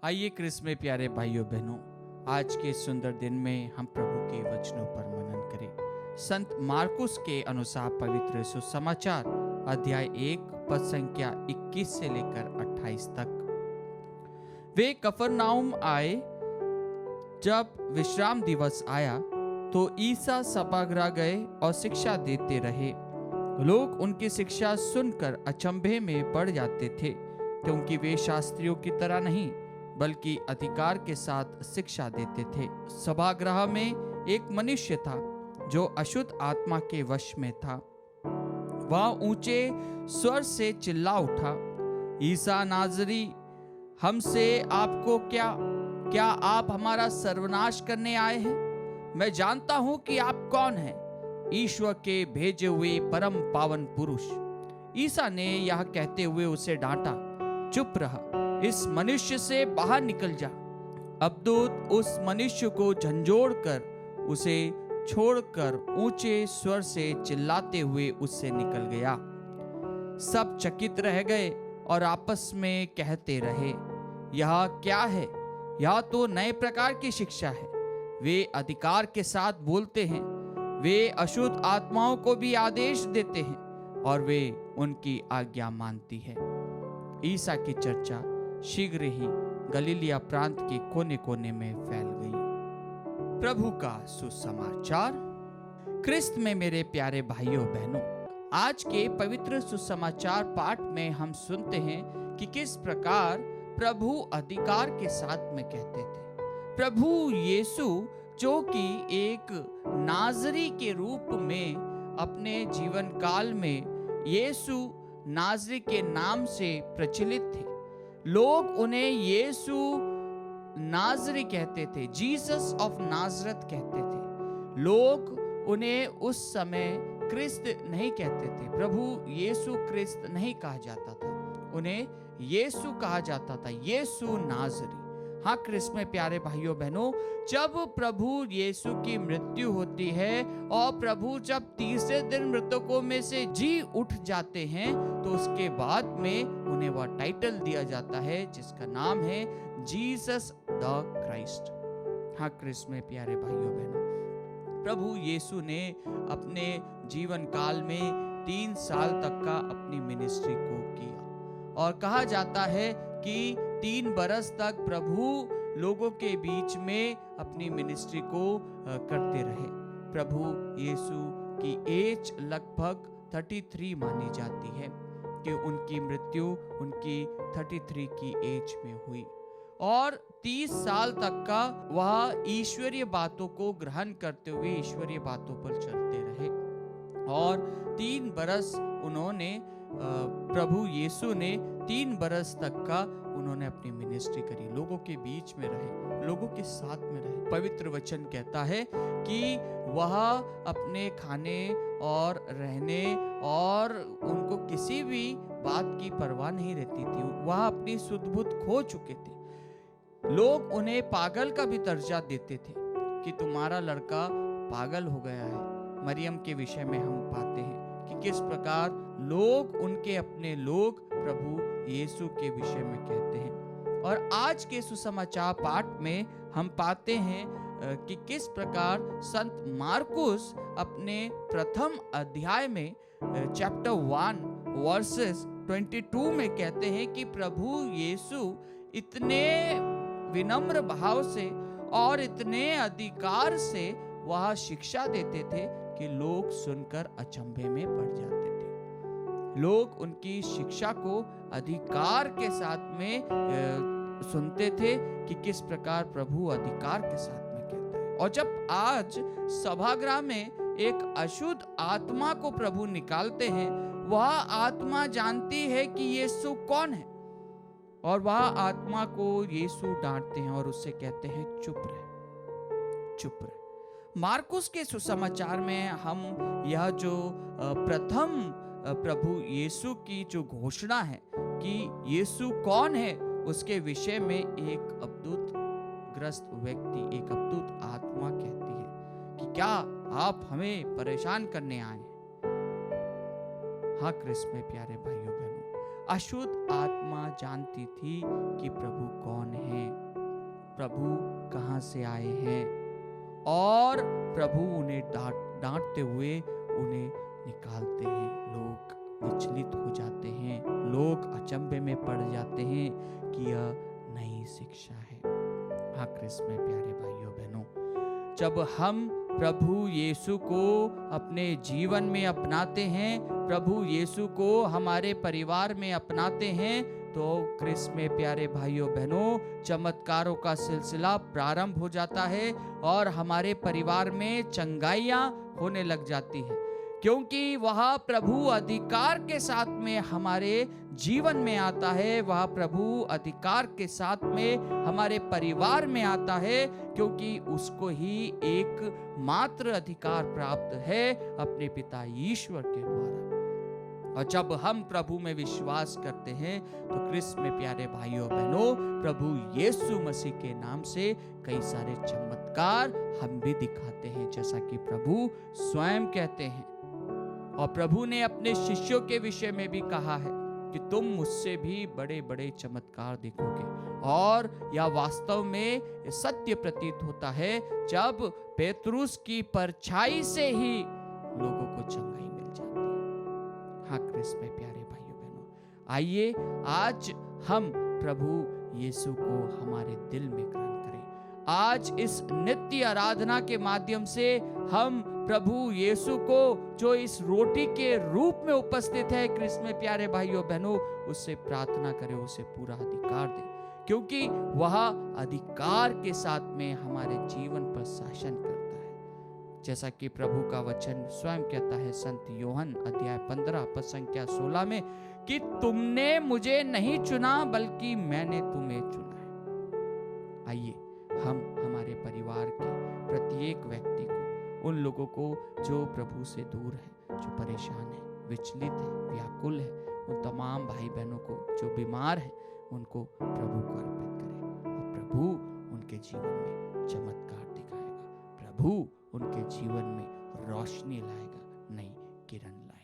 आइए क्रिस में प्यारे भाइयों बहनों, आज के सुंदर दिन में हम प्रभु के वचनों पर मनन करें। संत मार्कुस के अनुसार पवित्र सुसमाचार अध्याय 1 पद संख्या 21 से लेकर 28 तक। वे कफरनाउम आए। जब विश्राम दिवस आया तो ईसा सभागृह गए और शिक्षा देते रहे। लोग उनकी शिक्षा सुनकर अचंभे में पड़ जाते थे, क्योंकि वे शास्त्रियों की तरह नहीं बल्कि अधिकार के साथ शिक्षा देते थे। सभागृह में एक मनुष्य था जो अशुद्ध आत्मा के वश में था। वह ऊंचे स्वर से चिल्ला उठा, ईसा नाजरी, हमसे आपको क्या आप हमारा सर्वनाश करने आए हैं? मैं जानता हूं कि आप कौन हैं, ईश्वर के भेजे हुए परम पावन पुरुष। ईसा ने यह कहते हुए उसे डांटा, चुप रह, इस मनुष्य से बाहर निकल जा। अबदूत उस मनुष्य को झंझोड़कर उसे छोड़कर ऊंचे स्वर से चिल्लाते हुए उससे निकल गया। सब चकित रह गए और आपस में कहते रहे, यह क्या है? यह तो नए प्रकार की शिक्षा है। वे अधिकार के साथ बोलते हैं। वे अशुद्ध आत्माओं को भी आदेश देते हैं और वे उनकी आज्ञा मानती है। ईसा की चर्चा शीघ्र ही गलीलिया प्रांत के कोने कोने में फैल गई। प्रभु का सुसमाचार। क्रिस्त में मेरे प्यारे भाइयों बहनों, आज के पवित्र सुसमाचार पाठ में हम सुनते हैं कि किस प्रकार प्रभु अधिकार के साथ में कहते थे। प्रभु यीशु जो कि एक नाजरी के रूप में अपने जीवन काल में यीशु नाजरी के नाम से प्रचलित थे। लोग उन्हें यीशु नाजरी कहते थे, जीसस ऑफ नाजरत कहते थे। लोग उन्हें उस समय क्रिस्त नहीं कहते थे। प्रभु यीशु क्रिस्त नहीं कहा जाता था, उन्हें यीशु कहा जाता था, यीशु नाजरी। हाँ क्रिस्त में प्यारे भाइयों बहनों, जब प्रभु यीशु की मृत्यु होती है और प्रभु जब तीसरे दिन मृतकों में से जी उठ जाते हैं, तो उसके बाद में उन्हें वह टाइटल दिया जाता है जिसका नाम है जीसस द क्राइस्ट। हाँ क्रिस्त में प्यारे भाइयों बहनों, प्रभु यीशु ने अपने जीवन काल में 3 साल तक का अपनी मिनिस्ट्री को किया और कहा जाता है कि 3 बरस तक प्रभु लोगों के बीच में अपनी मिनिस्ट्री को करते रहे। प्रभु यीशु की एज लगभग 33 मानी जाती है कि उनकी मृत्यु उनकी 33 की एज में हुई और 30 साल तक का वह ईश्वरीय बातों को ग्रहण करते हुए ईश्वरीय बातों पर चलते रहे। और 3 बरस उन्होंने प्रभु यीशु ने 3 बरस तक का उन्होंने अपनी मिनिस्ट्री करी, लोगों के बीच में रहे, लोगों के साथ में रहे। पवित्र वचन कहता है कि वह अपने खाने और रहने और उनको किसी भी बात की परवाह नहीं रहती थी। वह अपनी सुध बुध खो चुके थे। लोग उन्हें पागल का भी दर्जा देते थे कि तुम्हारा लड़का पागल हो गया है। मरियम के विषय में हम पाते हैं कि किस प्रकार लोग उनके अपने लोग प्रभु यीशु के विषय में कहते हैं। और आज के सुसमाचार पाठ में हम पाते हैं कि किस प्रकार संत मार्कुस अपने प्रथम अध्याय में चैप्टर 1 वर्सेस 22 में कहते हैं कि प्रभु यीशु इतने विनम्र भाव से और इतने अधिकार से वह शिक्षा देते थे कि लोग सुनकर अचंभे में पड़ जाते थे। लोग उनकी शिक्षा को अधिकार के साथ में सुनते थे कि किस प्रकार प्रभु अधिकार के साथ में कहता है। और जब आज सभागृह में एक अशुद्ध आत्मा को प्रभु निकालते हैं, वह आत्मा जानती है कि यीशु कौन है और वह आत्मा को यीशु डांटते हैं और उससे कहते हैं चुप रहे, चुप रहे। मार्कुस के सुसमाचार में हम यह जो प्रथम प्रभु यीशु की जो घोषणा है कि यीशु कौन है, उसके विषय में एक अद्भुत ग्रस्त व्यक्ति, एक अद्भुत आत्मा कहती है कि क्या आप हमें परेशान करने आए हैं? हाँ क्रिस्त में प्यारे भाइयों बहनों, अशुद्ध आत्मा जानती थी कि प्रभु कौन है, प्रभु कहाँ से आए हैं, और प्रभु उन्हें डांटते हुए उन्हें निकालते हैं। लोग विचलित हो जाते हैं, लोग अचंभे में पड़ जाते हैं कि यह नई शिक्षा है। हाँ क्रिस्त में प्यारे भाइयों बहनों, जब हम प्रभु यीशु को अपने जीवन में अपनाते हैं, प्रभु यीशु को हमारे परिवार में अपनाते हैं, तो क्रिस्त में प्यारे भाइयों बहनों चमत्कारों का सिलसिला प्रारंभ हो जाता है और हमारे परिवार में चंगाइयाँ होने लग जाती है, क्योंकि वह प्रभु अधिकार के साथ में हमारे जीवन में आता है, वह प्रभु अधिकार के साथ में हमारे परिवार में आता है, क्योंकि उसको ही एक मात्र अधिकार प्राप्त है अपने पिता ईश्वर के द्वारा। और जब हम प्रभु में विश्वास करते हैं तो क्रिस्त में प्यारे भाइयों बहनों प्रभु यीशु मसीह के नाम से कई सारे चमत्कार हम भी दिखाते हैं, जैसा कि प्रभु स्वयं कहते हैं। और प्रभु ने अपने शिष्यों के विषय में भी कहा है कि तुम मुझसे भी बड़े बड़े चमत्कार देखोगे। और यह वास्तव में सत्य प्रतीत होता है जब पेतरुस की परछाई से ही लोगों को चंगाई मिल जाती है। हाँ क्रिस्त में प्यारे भाइयों बहनों, आइए आज हम प्रभु यीशु को हमारे दिल में ग्रहण करें। आज इस नित्य आराधना के माध्यम से हम प्रभु यीशु को जो इस रोटी के रूप में उपस्थित है, क्रिस्त में प्यारे भाइयों बहनों, उससे प्रार्थना करें, उसे पूरा अधिकार दें, क्योंकि वह अधिकार के साथ में हमारे जीवन पर शासन करता है। जैसा कि प्रभु का वचन स्वयं कहता है संत योहन अध्याय 15 पद संख्या 16 में कि तुमने मुझे नहीं चुना बल्कि मैंने तुम्हें चुना है। आइए हम हमारे परिवार के प्रत्येक व्यक्ति को, उन लोगों को जो प्रभु से दूर है, जो परेशान है, विचलित है, व्याकुल है, उन तमाम भाई बहनों को जो बीमार है, उनको प्रभु को अर्पित करें और प्रभु उनके जीवन में चमत्कार दिखाएगा, प्रभु उनके जीवन में रोशनी लाएगा, नई किरण लाएगा।